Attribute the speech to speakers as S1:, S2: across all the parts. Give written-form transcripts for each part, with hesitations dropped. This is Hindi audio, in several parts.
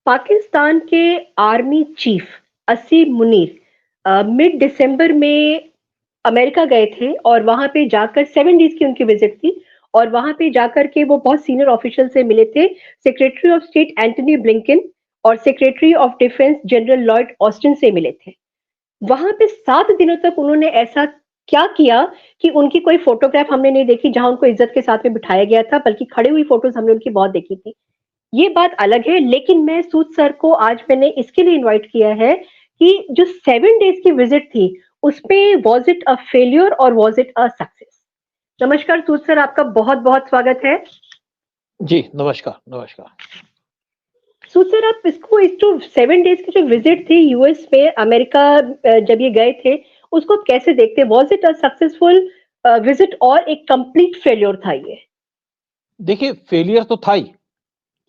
S1: पाकिस्तान के आर्मी चीफ असीम मुनीर मिड दिसंबर में अमेरिका गए थे और वहां पे जाकर 7 डेज की उनकी विजिट थी। और वहां पे जाकर के वो बहुत सीनियर ऑफिशियल से मिले थे। Secretary of state Antony Blinken और secretary of defence general Lloyd Austin से मिले थे। वहां पे 7 दिनों तक उन्होंने ऐसा क्या किया कि उनकी कोई फोटोग्राफ हमने नहीं देखी जहां उनको इज्जत के साथ में बिठाया गया था, बल्कि खड़ी हुई फोटोज हमने उनकी बहुत देखी थी। ये बात अलग है, लेकिन मैं सूद सर को आज मैंने इसके लिए इनवाइट किया है कि जो 7 डेज की विजिट थी उसपे वॉज इट अ फेलियर और वॉज इट अ सक्सेस। नमस्कार सूद सर, आपका बहुत बहुत स्वागत है।
S2: जी नमस्कार नमस्कार।
S1: सूद सर, आप इसको इस जो 7 डेज की जो विजिट थी यूएस में, अमेरिका जब ये गए थे, उसको आप कैसे देखते हैं? Was it a successful visit और एक कंप्लीट फेलियर था ये?
S2: देखिए फेलियर तो था ही,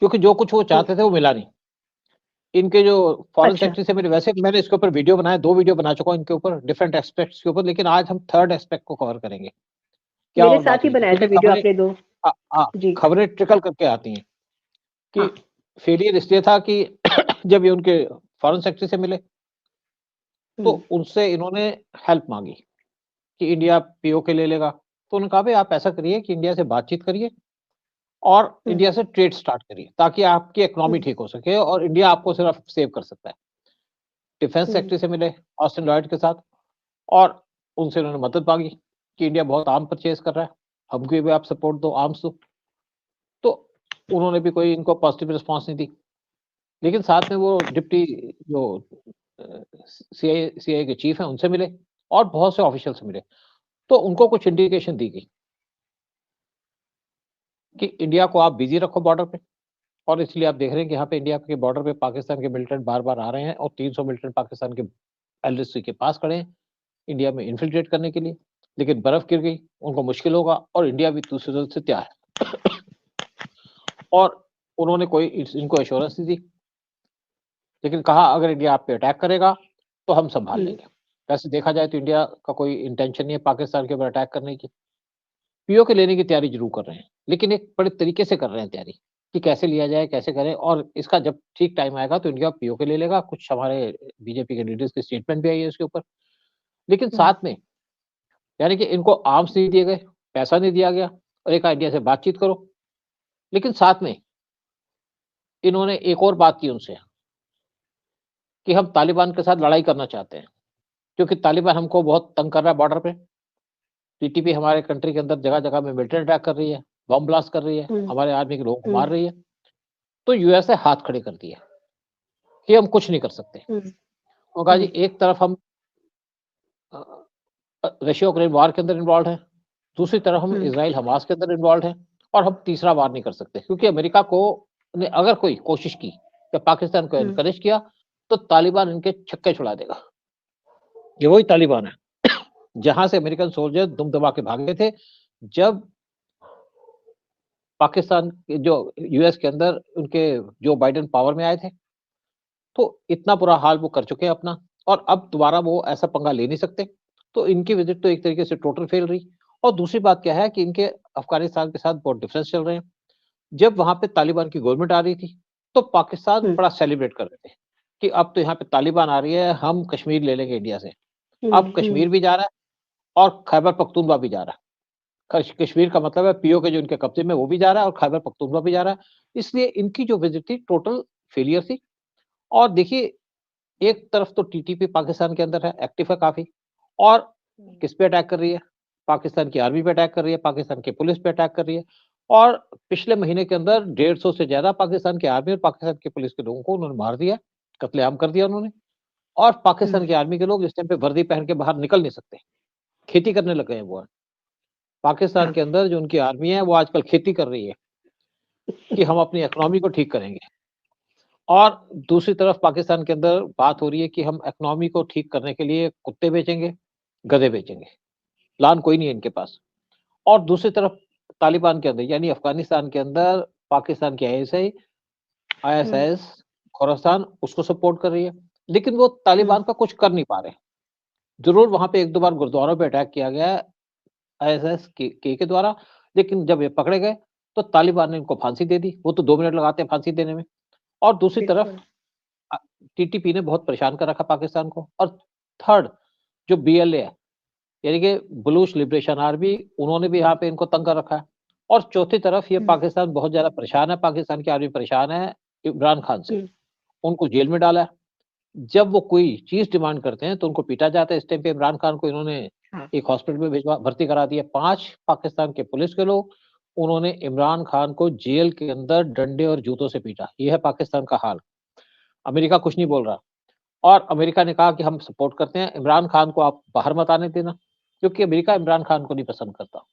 S2: क्योंकि जो कुछ वो चाहते थे वो मिला नहीं। इनके जो फॉरेन
S1: अच्छा।
S2: सेक्रेटरी से मैंने इसके ऊपर वीडियो बनाया, 2 वीडियो बना चुका हूं इनके ऊपर, डिफरेंट एस्पेक्ट्स के ऊपर, लेकिन आज हम थर्ड एस्पेक्ट को कवर करेंगे। क्या
S1: मेरे
S2: और
S1: साथ
S2: बात
S1: ही
S2: हुई थी,
S1: बनाया था
S2: क्योंकि
S1: वीडियो आपने दो। जी।
S2: खबरें ट्रिकल करके आती हैं कि
S1: हाँ।
S2: फेलियर इसलिए था कि जब ये उनके फॉरेन सेक्रेटरी से मिले तो
S1: हम्म।
S2: उनसे इन्होंने हेल्प मांगी कि इंडिया पीओके ले लेगा। तो उन्होंने कहा भाई आप ऐसा करिए कि इंडिया से बातचीत करिए और
S1: हम्म।
S2: इंडिया से ट्रेड स्टार्ट करिए, ताकि आपकी इकोनॉमी
S1: हम्म।
S2: ठीक हो सके और इंडिया आपको सिर्फ सेव कर सकता है। डिफेंस
S1: हम्म।
S2: सेक्रेटरी से मिले ऑस्टिन लॉयड के साथ, और उनसे उन्होंने मदद मांगी कि इंडिया बहुत आर्म परचेज कर रहा है, हमको भी आप सपोर्ट दो, आर्म्स दो। तो उन्होंने भी कोई इनको पॉजिटिव रिस्पॉन्स नहीं दी। लेकिन साथ में वो डिप्टी जो सीआईए के चीफ हैं उनसे मिले और बहुत से ऑफिशियल से मिले। तो उनको कुछ इंडिकेशन दी गई कि इंडिया को आप बिजी रखो बॉर्डर पे, और इसलिए आप देख रहे हैं कि यहाँ पे इंडिया के बॉर्डर पे पाकिस्तान के मिलिटेंट बार-बार आ रहे हैं और 300 मिलिटेंट पाकिस्तान के एलएसी के पास खड़े हैं इंडिया में इन्फिल्ट्रेट करने के लिए। लेकिन बर्फ गिर गई, उनको मुश्किल होगा, और इंडिया भी दूसरी तरफ से तैयार है। और उन्होंने कोई इनको एश्योरेंस नहीं दी, लेकिन कहा अगर इंडिया आप पे अटैक करेगा तो हम संभाल
S1: हम्म।
S2: लेंगे। वैसे देखा जाए तो इंडिया का कोई इंटेंशन नहीं है पाकिस्तान के ऊपर अटैक करने की। पीओके लेने की तैयारी जरूर कर रहे हैं, लेकिन एक बड़े तरीके से कर रहे हैं तैयारी कि कैसे लिया जाए, कैसे करें, और इसका जब ठीक टाइम आएगा तो इंडिया पीओके ले लेगा। कुछ हमारे बीजेपी के लीडर्स की स्टेटमेंट भी आई है इसके ऊपर। लेकिन
S1: हम्म।
S2: साथ में यानी कि इनको आर्म्स नहीं दिए गए, पैसा नहीं दिया गया, और एक इंडिया से बातचीत करो। लेकिन साथ में इन्होंने एक और बात की उनसे कि हम तालिबान के साथ लड़ाई करना चाहते हैं, क्योंकि तालिबान हमको बहुत तंग कर रहा है बॉर्डर पे। टीटीपी हमारे कंट्री के अंदर जगह-जगह में मिलिट्री अटैक कर रही है, बम ब्लास्ट कर रही है,
S1: हम्म।
S2: हमारे आर्मी के लोगों को
S1: हम्म।
S2: मार रही है। तो यूएस ने हाथ खड़े कर दिए कि हम कुछ नहीं कर सकते।
S1: हम्म।
S2: वो कहा
S1: हम्म।
S2: जी एक तरफ हम रशिया यूक्रेन वॉर के अंदर इन्वॉल्व हैं, दूसरी तरफ हम
S1: हम्म।
S2: इजराइल हमास के अंदर इन्वॉल्व हैं, और हम तीसरा वार नहीं कर सकते, क्योंकि अमेरिका को ने अगर कोई कोशिश की या पाकिस्तान को
S1: हम्म।
S2: एनकरेज किया तो तालिबान इनके छक्के छुड़ा देगा। ये वही तालिबान है जहां से अमेरिकन सोल्जर दुम दबा के भागे थे जब पाकिस्तान के जो यूएस के अंदर उनके जो बाइडेन पावर में आए थे। तो इतना बुरा हाल वो कर चुके हैं अपना, और अब दोबारा वो ऐसा पंगा ले नहीं सकते। तो इनकी विजिट तो एक तरीके से टोटल फेल रही। और दूसरी बात क्या है कि इनके अफगानिस्तान के साथ बहुत डिफरेंस चल रहे हैं। जब वहां पे तालिबान की गवर्नमेंट आ रही थी तो पाकिस्तान
S1: हम्म।
S2: बड़ा सेलिब्रेट कर रहे थे कि अब तो यहाँ पे तालिबान आ रही है, हम कश्मीर ले लेंगे इंडिया से। अब
S1: हम्म।
S2: कश्मीर भी जा रहा है और खैबर पख्तूनख्वा भी जा रहा है। कश्मीर का मतलब है पीओके जो इनके कब्जे में वो भी जा रहा है और खैबर पख्तूनख्वा भी जा रहा है। इसलिए इनकी जो विजिट थी टोटल फेलियर थी। और देखिए एक तरफ तो टीटीपी पाकिस्तान के अंदर है, एक्टिव है काफी, और किस पे अटैक कर रही है? पाकिस्तान की आर्मी पे अटैक कर रही है, पाकिस्तान की पुलिस पे अटैक कर रही है। और पिछले महीने के अंदर 150 से ज्यादा पाकिस्तान की आर्मी और पाकिस्तान की पुलिस के लोगों को उन्होंने मार दिया, कत्लेआम कर दिया उन्होंने। और पाकिस्तान की आर्मी के लोग इस टाइम पे वर्दी पहन के बाहर निकल नहीं सकते, खेती करने लग गए हैं वो। पाकिस्तान के अंदर जो उनकी आर्मी है वो आजकल खेती कर रही है कि हम अपनी इकोनॉमी को ठीक करेंगे। और दूसरी तरफ पाकिस्तान के अंदर बात हो रही है कि हम इकोनॉमी को ठीक करने के लिए कुत्ते बेचेंगे, गधे बेचेंगे। प्लान कोई नहीं है इनके पास। और दूसरी तरफ तालिबान के अंदर यानी अफगानिस्तान के अंदर पाकिस्तान की आईएसआई, आईएसआईएस, खोरासान उसको सपोर्ट कर रही है। लेकिन वो तालिबान का कुछ कर नहीं पा रहे। जरूर वहां पे 1-2 बार गुरुद्वारों पे अटैक किया गया है आईएसआईएस के द्वारा, लेकिन जब ये पकड़े गए तो तालिबान ने इनको फांसी दे दी। वो तो 2 मिनट लगाते हैं फांसी देने में। और दूसरी तरफ
S1: बिल्कुल।
S2: टीटीपी ने बहुत परेशान कर रखा पाकिस्तान को। और थर्ड जो बीएलए है, यानी कि बलूच लिबरेशन आर्मी, उन्होंने भी यहाँ पे इनको तंग कर रखा है। और चौथी तरफ ये पाकिस्तान बहुत ज्यादा परेशान है, पाकिस्तान की आर्मी परेशान है इमरान खान से, उनको जेल में डाला है। जब वो कोई चीज डिमांड करते हैं तो उनको पीटा जाता है। इस टाइम पे इमरान खान को इन्होंने एक हॉस्पिटल में भिजवा भर्ती करा दिया। 5 पाकिस्तान के पुलिस के लोग, उन्होंने इमरान खान को जेल के अंदर डंडे और जूतों से पीटा। ये है पाकिस्तान का हाल। अमेरिका कुछ नहीं बोल रहा, और अमेरिका ने कहा कि हम सपोर्ट करते हैं, इमरान खान को आप बाहर मत आने देना, क्योंकि अमेरिका इमरान खान को नहीं पसंद करता,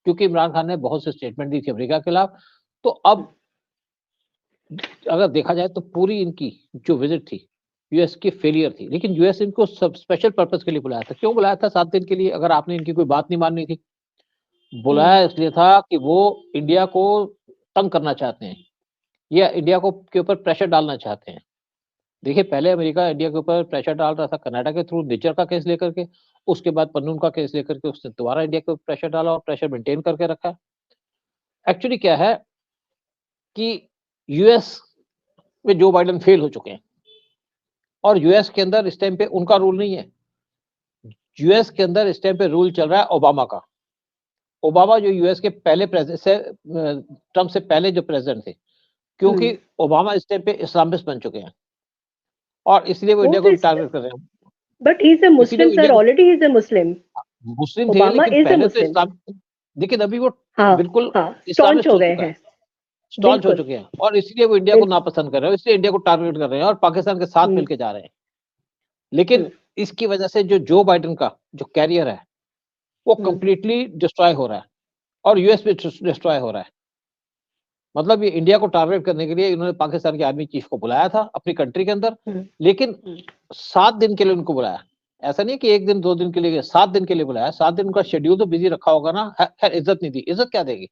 S2: क्योंकि इमरान खान ने बहुत से स्टेटमेंट दी थी अमेरिका के खिलाफ। तो अब अगर देखा जाए तो पूरी इनकी जो विजिट थी यूएस की फेलियर थी। लेकिन यूएस इनको सब स्पेशल पर्पस के लिए बुलाया था। क्यों बुलाया था 7 दिन के लिए, अगर आपने इनकी कोई बात नहीं माननी थी? बुलाया इसलिए था कि वो इंडिया को तंग करना चाहते हैं, या इंडिया को के ऊपर प्रेशर डालना चाहते हैं। देखिए, पहले अमेरिका इंडिया के ऊपर प्रेशर डाल रहा था कनाडा के थ्रू, नेचर का केस लेकर के। उसके बाद पन्नून का केस लेकर के उसने दोबारा इंडिया के ऊपर प्रेशर डाला और प्रेशर मेंटेन करके रखा है। एक्चुअली क्या है कि यूएस में जो बाइडेन फेल हो चुके हैं, और यूएस के अंदर इस टाइम पे उनका रूल नहीं है। यूएस के अंदर इस टाइम पे रूल चल रहा है ओबामा का। ओबामा जो यूएस के पहले प्रेसिडेंट से, ट्रम्प से पहले जो प्रेसिडेंट थे, क्योंकि ओबामा इस टाइम पे इस्लामिस्ट बन चुके हैं, और इसलिए वो इंडिया को टारगेट कर रहे हैं।
S1: But he is a Muslim sir, already he is a Muslim.
S2: Muslim थे, लेकिन पहले तो इस्लाम, लेकिन अभी वो बिल्कुल इस्लामिस्ट हो चुका है, स्टॉन्च हो चुके हैं, और इसलिए वो इंडिया को नापसंद कर रहे हैं, इसलिए इंडिया को टारगेट कर रहे हैं और पाकिस्तान के साथ मिलकर जा रहे हैं। लेकिन इसकी वजह से जो बाइडेन का जो कैरियर है वो कंप्लीटली डिस्ट्रॉय हो रहा है, और यूएस भी डिस्ट्रॉय हो रहा है। मतलब ये इंडिया को टारगेट करने के लिए इन्होंने पाकिस्तान के आर्मी चीफ को बुलाया था अपनी कंट्री के अंदर, लेकिन 7 दिन के लिए उनको बुलाया। ऐसा नहीं कि 1 दिन 2 दिन के लिए, 7 दिन के लिए बुलाया। 7 दिन उनका शेड्यूल तो बिजी रखा होगा ना। खैर, इज्जत नहीं दी। इज्जत क्या देगी?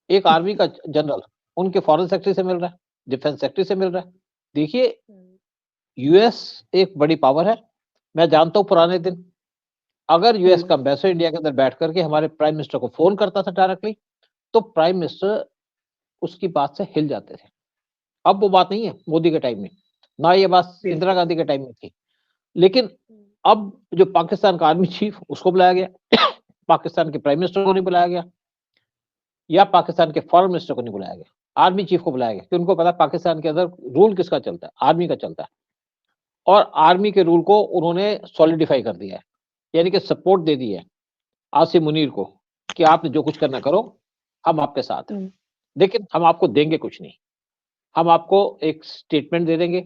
S2: एक आर्मी का जनरल उनके फॉरेन सेक्रेटरी से मिल रहा है, डिफेंस सेक्रेटरी से मिल रहा है। देखिए, यूएस एक बड़ी पावर है। मैं जानता हूं पुराने दिन, अगर यूएस का एम्बेसडर इंडिया के अंदर बैठ करके हमारे प्राइम मिनिस्टर को फोन करता था डायरेक्टली, तो प्राइम मिनिस्टर उसकी बात से हिल जाते थे। अब वो बात नहीं है मोदी के टाइम में, ना ये बात इंदिरा गांधी के टाइम में थी। लेकिन अब जो पाकिस्तान का आर्मी चीफ, उसको बुलाया गया, पाकिस्तान के प्राइम मिनिस्टर को नहीं बुलाया गया, या पाकिस्तान के फॉरेन मिनिस्टर को नहीं बुलाया गया, आर्मी चीफ को बुलाया गया, क्योंकि उनको पता पाकिस्तान के अंदर रूल किसका चलता है? आर्मी का चलता है। और आर्मी के रूल को उन्होंने सॉलिडिफाई कर दिया है, यानी कि सपोर्ट दे दी है आसिम मुनीर को कि आपने जो कुछ करना करो, हम आपके साथ हैं, लेकिन हम आपको देंगे कुछ नहीं। हम आपको एक स्टेटमेंट दे देंगे,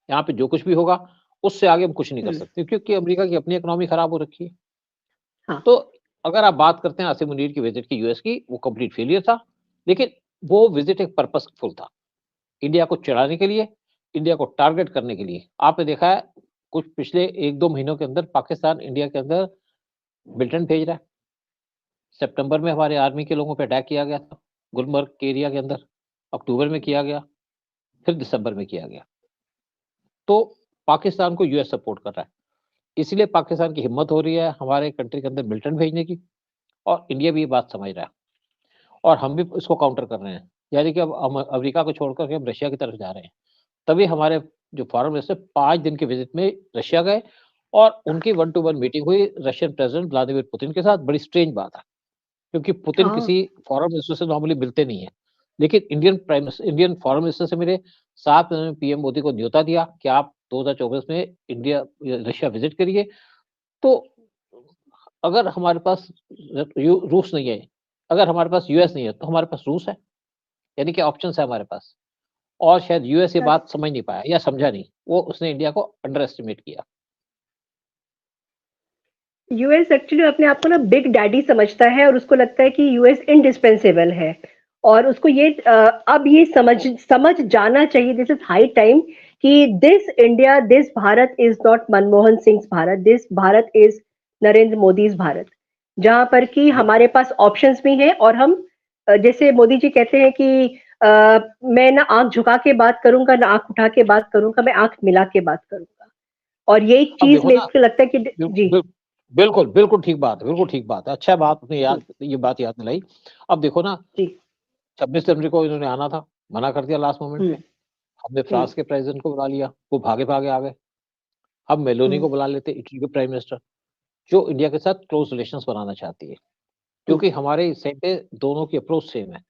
S2: यहाँ पे जो कुछ भी होगा उससे आगे हम कुछ नहीं कर सकते, क्योंकि अमेरिका की अपनी इकोनॉमी खराब हो रखी है। हाँ। तो अगर आप बात करते हैं आसिम मुनीर की विजिट की यूएस की, वो कंप्लीट फेलियर था, लेकिन वो विजिट एक पर्पसफुल था, इंडिया को चिढ़ाने के लिए, इंडिया को टारगेट करने के लिए। आपने देखा है कुछ पिछले 1-2 महीनों के अंदर पाकिस्तान इंडिया के अंदर मिलिटेंट भेज रहा है। सितंबर में हमारे आर्मी के लोगों पे अटैक किया गया था गुलमर्ग के एरिया के अंदर, अक्टूबर में किया गया, फिर दिसंबर में किया गया। तो पाकिस्तान को यूएस सपोर्ट कर रहा है, इसलिए पाकिस्तान की हिम्मत हो रही है हमारे कंट्री के अंदर मिलिटेंट भेजने की, और इंडिया भी ये बात समझ रहा है, और हम भी इसको काउंटर कर रहे हैं। यानी कि अब अमेरिका को छोड़कर के हम रशिया की तरफ जा रहे हैं। तभी हमारे जो फॉरेन मिनिस्टर 5 दिन के विजिट में रशिया गए, और उनकी 1-to-1 मीटिंग हुई रशियन प्रेसिडेंट व्लादिमीर पुतिन के साथ। बड़ी स्ट्रेंज बात है, क्योंकि पुतिन किसी फॉरेन मिनिस्टर से नॉर्मली मिलते नहीं है, लेकिन इंडियन फॉरेन मिनिस्टर से मिले। साथ में पीएम मोदी को न्योता दिया कि आप 2024 में इंडिया रशिया विजिट करिए। तो अगर हमारे पास रूस नहीं है, अगर हमारे पास यूएस नहीं है, तो हमारे पास रूस है, यानी कि ऑप्शन है हमारे पास। और शायद यूएस ये बात समझ नहीं पाया या समझा नहीं, वो उसने इंडिया को अंडर एस्टिमेट किया।
S1: यूएस एक्चुअली अपने आप को ना बिग डैडी समझता है, और उसको लगता है कि यूएस इंडिस्पेंसेबल है, और उसको ये अब ये समझ जाना चाहिए, दिस इज हाई टाइम, कि this India, this Bharat is not Manmohan Singh Bharat, this Bharat is Narendra Modi Bharat, जहां पर कि हमारे पास ऑप्शंस भी हैं, और हम जैसे मोदी जी कहते हैं कि मैं ना आंख झुका के बात करूंगा, ना आंख उठा के बात करूंगा, मैं आंख मिला के बात करूंगा। और यही चीज मेरे को लगता है कि जी
S2: बिल्कुल बिल्कुल ठीक बात है, बिल्कुल ठीक बात है। अच्छा बात आपने ये बात याद दिलाई। अब देखो ना, 26 जनवरी को इन्होंने आना था, मना कर दिया लास्ट मोमेंट पे। हमने फ्रांस के प्रेसिडेंट को बुला लिया, वो भागे भागे आ गए। अब मेलोनी को बुला लेते, इटली के प्राइम मिनिस्टर, जो इंडिया के साथ क्लोज रिलेशंस बनाना चाहती है, क्योंकि हमारे इस साइड पे दोनों की अप्रोच सेम है,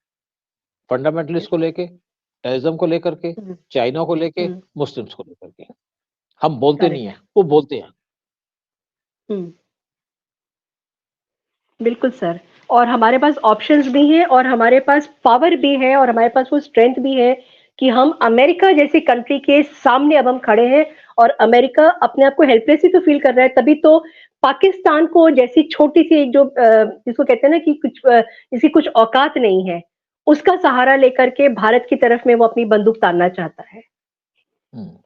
S2: फंडामेंटलिस्ट को लेके, टेररिज्म को लेकर के, चाइना को लेके, मुस्लिम्स को लेकर के। हम बोलते नहीं है, वो बोलते हैं।
S1: बिल्कुल सर, और हमारे पास ऑप्शंस भी हैं और हमारे पास पावर भी है और हमारे पास वो स्ट्रेंथ भी है कि हम अमेरिका जैसी कंट्री के सामने अब हम खड़े हैं, और अमेरिका अपने आप को हेल्पलेस ही तो फील कर रहा है, तभी तो पाकिस्तान को जैसी छोटी सी एक जो जिसको कहते हैं ना कि कुछ जिसकी कुछ औकात नहीं है, उसका सहारा लेकर के भारत की तरफ में वो अपनी बंदूक तानना चाहता है।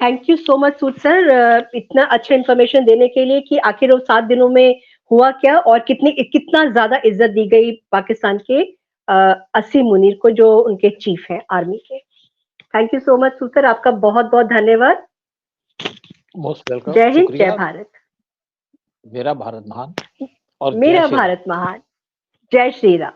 S1: Thank you so much Sood sir, इतना अच्छा इन्फॉर्मेशन देने के लिए कि आखिर वो 7 दिनों में हुआ क्या और कितना ज्यादा इज्जत दी गई पाकिस्तान के असीम मुनीर को, जो उनके चीफ हैं आर्मी के। Thank you so much Sood sir, आपका बहुत बहुत धन्यवाद।
S2: Most welcome.
S1: जय हिंद, जय भारत।
S2: मेरा भारत महान और
S1: मेरा भारत महान। जय श्री राम।